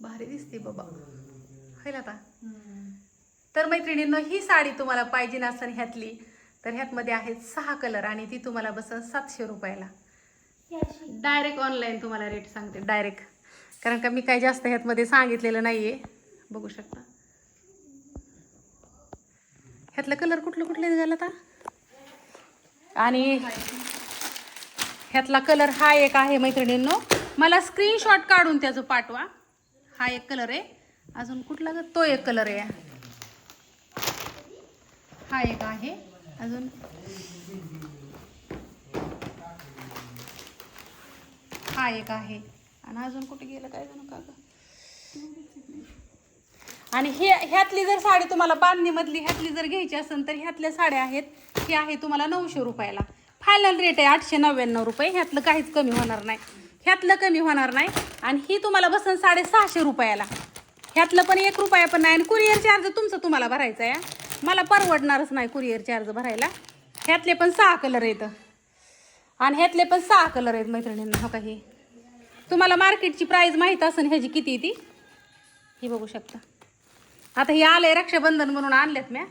भारी दिसते बाबा, हाय आता. तर मैत्रिणींनो, ही साडी तुम्हाला पाहिजे नसेल ह्यातली, तर ह्यातमध्ये आहेत 6 कलर आणि ती तुम्हाला बसन 700 रुपयाला. डायरेक्ट ऑनलाईन तुम्हाला रेट सांगते डायरेक्ट, कारण का मी काही जास्त ह्यातमध्ये सांगितलेलं नाहीये. बघू शकता ह्यातलं कलर कुठले निघाला आता. आणि ह्यातला कलर हा एक आहे मैत्रिणींनो, मला स्क्रीनशॉट काढून त्याचं पाठवा. हा एक कलर आहे, अजून कुठला तो एक कलर आहे, हा एक आहे अजून, हा एक आहे आणि अजून कुठे गेलं काय जण का. आणि ह्यातली जर साडी तुम्हाला बांधणीमधली ह्यातली जर घ्यायची असेल तर ह्यातल्या साड्या आहेत, ही आहे तुम्हाला 900 रुपयाला. फायनल रेट आहे 899 रुपये. ह्यातलं काहीच कमी होणार नाही, ह्यातलं कमी होणार नाही. आणि ही तुम्हाला बसन 650 रुपयाला. ह्यातलं पण 1 रुपया पण नाही. आणि कुरिअर चार्ज तुमचं तुम्हाला भरायचं आहे, मला परवडणारच नाही कुरिअर चार्ज भरायला. ह्यातले पण 6 कलर आहेत आणि ह्यातले पण 6 कलर आहेत मैत्रिणींना. हो काही तुम्हाला मार्केटची प्राईस माहीत असेल ह्याची किती ती, ही बघू शकता. आता हे आलंय रक्षाबंधन म्हणून आणलेत म्या.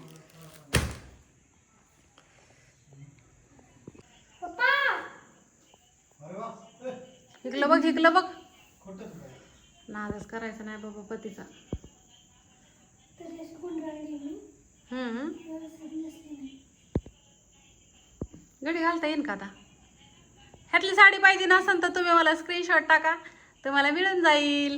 इकलं बघ, इकलं बघ, नादच करायचं नाही बाबा पतीचा. गडी घालता येईन का आता. ह्यातली साडी पाहिजे नसेल तर तुम्ही मला स्क्रीनशॉट टाका, तुम्हाला मिळून जाईल.